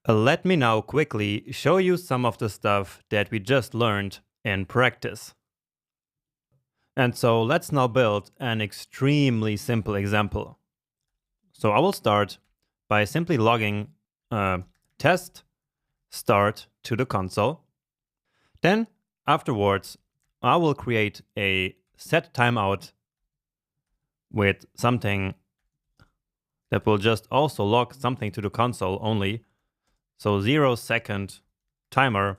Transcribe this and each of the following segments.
Let me now quickly show you some of the stuff that we just learned in practice. And so let's now build an extremely simple example. So I will start by simply logging test start to the console. Then afterwards, I will create a set timeout with something that will just also log something to the console only. So 0-second timer.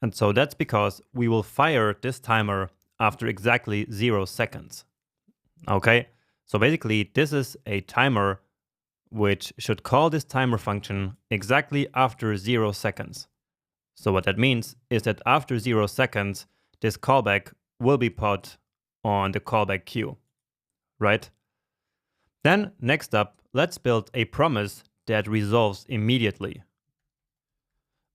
And so that's because we will fire this timer after exactly 0 seconds. Okay, so basically this is a timer which should call this timer function exactly after 0 seconds. So what that means is that after 0 seconds, this callback will be put on the callback queue, right? Then next up, let's build a promise that resolves immediately.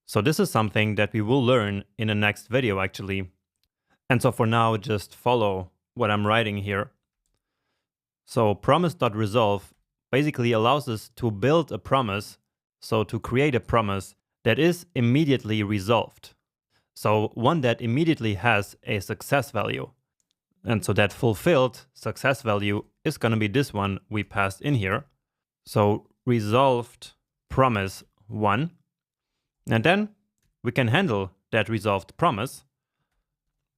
So this is something that we will learn in the next video actually. And so for now, just follow what I'm writing here. So promise.resolve basically allows us to build a promise, so to create a promise that is immediately resolved. So one that immediately has a success value. And so that fulfilled success value is going to be this one we passed in here. So resolved promise 1. And then we can handle that resolved promise.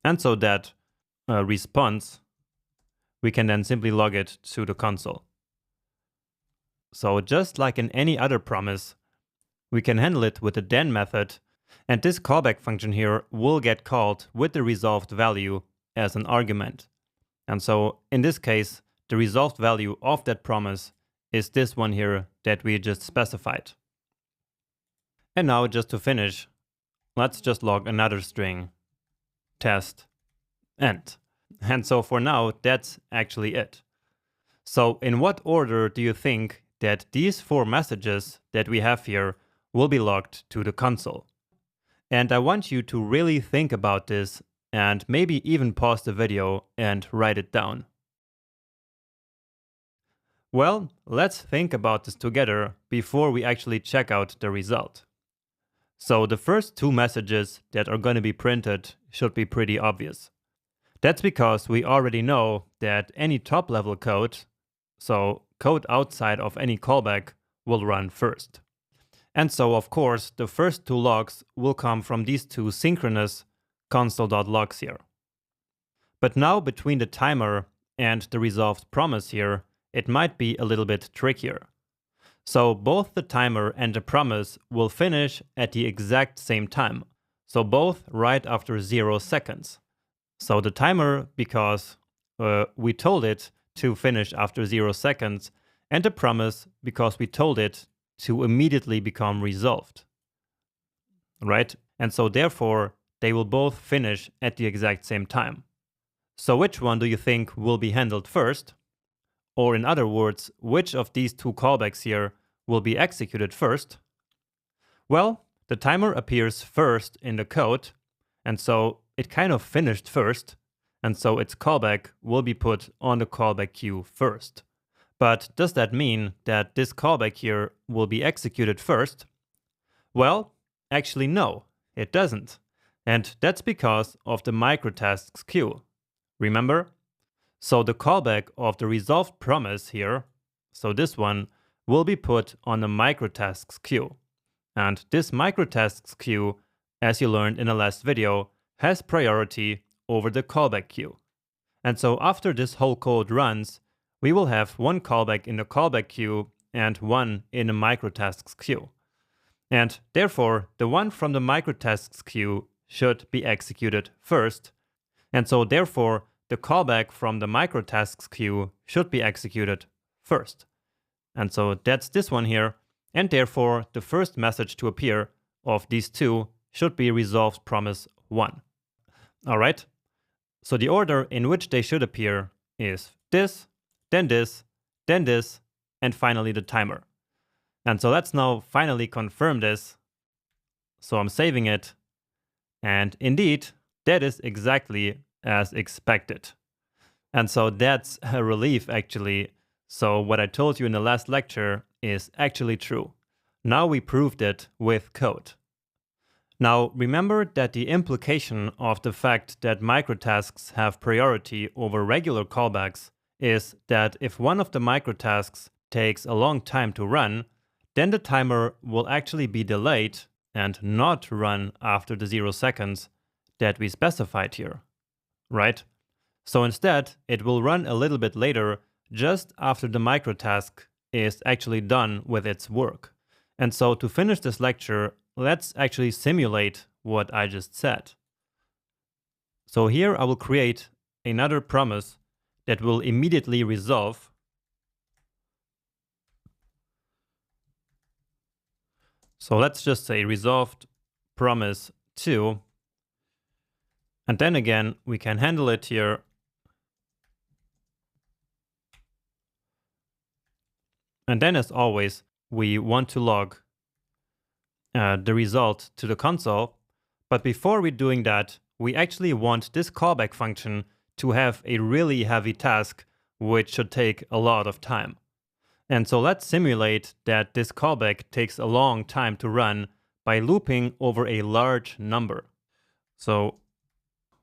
And so that response, we can then simply log it to the console. So just like in any other promise, we can handle it with the then method. And this callback function here will get called with the resolved value as an argument. And so in this case, the resolved value of that promise is this one here that we just specified. And now just to finish, let's just log another string, test, end. And so for now, that's actually it. So in what order do you think that these 4 messages that we have here will be logged to the console? And I want you to really think about this and maybe even pause the video and write it down. Well, let's think about this together before we actually check out the result. So the first 2 messages that are going to be printed should be pretty obvious. That's because we already know that any top-level code, so code outside of any callback, will run first. And so, of course, the first 2 logs will come from these 2 synchronous console.logs here. But now between the timer and the resolved promise here, it might be a little bit trickier. So both the timer and the promise will finish at the exact same time. So both right after 0 seconds. So the timer, because we told it to finish after 0 seconds, and the promise, because we told it to immediately become resolved, right? And so therefore, they will both finish at the exact same time. So which one do you think will be handled first? Or in other words, which of these 2 callbacks here will be executed first? Well, the timer appears first in the code, and so it kind of finished first, and so its callback will be put on the callback queue first. But does that mean that this callback here will be executed first? Well, actually no, it doesn't. And that's because of the microtasks queue. Remember? So the callback of the resolved promise here, so this one, will be put on the microtasks queue. And this microtasks queue, as you learned in the last video, has priority over the callback queue. And so after this whole code runs, we will have 1 callback in the callback queue and 1 in the microtasks queue. And therefore, the one from the microtasks queue should be executed first. And so therefore, the callback from the microtasks queue should be executed first. And so that's this one here. And therefore, the first message to appear of these 2 should be resolved promise 1. All right. So the order in which they should appear is this, then this, then this, and finally the timer. And so let's now finally confirm this. So I'm saving it. And indeed, that is exactly as expected. And so that's a relief actually. So what I told you in the last lecture is actually true. Now we proved it with code. Now remember that the implication of the fact that microtasks have priority over regular callbacks is that if one of the microtasks takes a long time to run, then the timer will actually be delayed and not run after the 0 seconds that we specified here, right? So instead, it will run a little bit later, just after the microtask is actually done with its work. And so to finish this lecture, let's actually simulate what I just said. So here I will create another promise that will immediately resolve. So let's just say resolved promise 2. And then again, we can handle it here. And then as always, we want to log the result to the console. But before we're doing that, we actually want this callback function to have a really heavy task, which should take a lot of time. And so let's simulate that this callback takes a long time to run by looping over a large number. So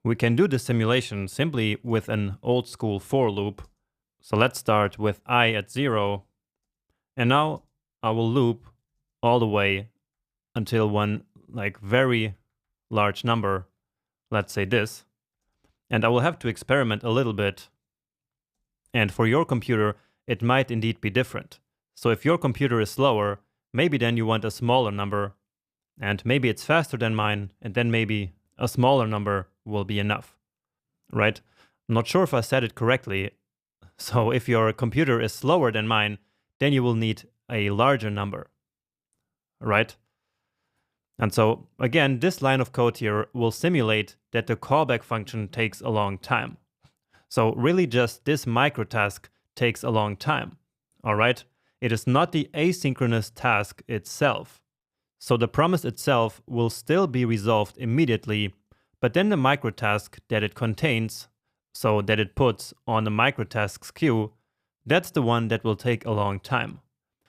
we can do the simulation simply with an old school for loop. So let's start with I at 0. And now I will loop all the way until one very large number, let's say this. And I will have to experiment a little bit. And for your computer, it might indeed be different. So if your computer is slower, maybe then you want a smaller number. And maybe it's faster than mine, and then maybe a smaller number will be enough, right? I'm not sure if I said it correctly. So if your computer is slower than mine, then you will need a larger number, right? And so again, this line of code here will simulate that the callback function takes a long time. So really just this microtask takes a long time, all right? It is not the asynchronous task itself. So the promise itself will still be resolved immediately, but then the microtask that it contains, so that it puts on the microtasks queue, that's the one that will take a long time.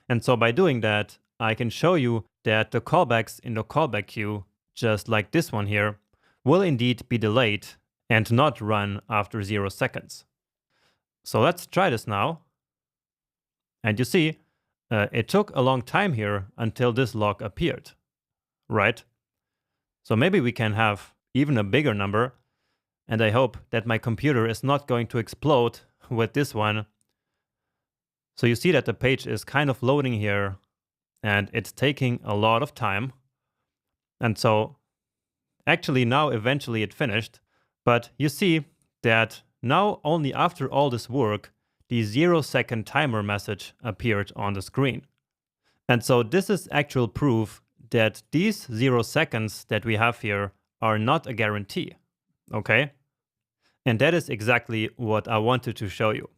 And so by doing that, I can show you that the callbacks in the callback queue, just like this one here, will indeed be delayed and not run after 0 seconds. So let's try this now. And you see, it took a long time here until this log appeared, right? So maybe we can have even a bigger number. And I hope that my computer is not going to explode with this one. So you see that the page is kind of loading here, and it's taking a lot of time. And so actually now eventually it finished, but you see that now only after all this work, the 0 second timer message appeared on the screen. And so this is actual proof that these 0 seconds that we have here are not a guarantee, okay? And that is exactly what I wanted to show you.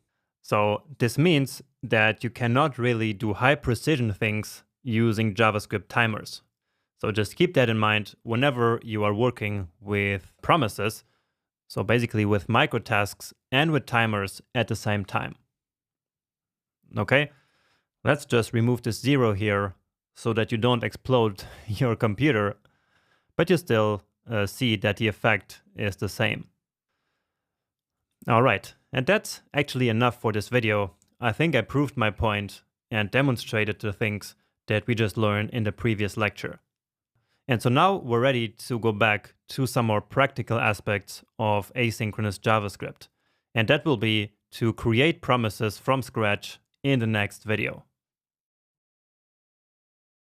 So this means that you cannot really do high precision things using JavaScript timers. So just keep that in mind whenever you are working with promises. So basically with microtasks and with timers at the same time. Okay, let's just remove this 0 here so that you don't explode your computer, but you still see that the effect is the same. All right, and that's actually enough for this video. I think I proved my point and demonstrated the things that we just learned in the previous lecture. And so now we're ready to go back to some more practical aspects of asynchronous JavaScript. And that will be to create promises from scratch in the next video.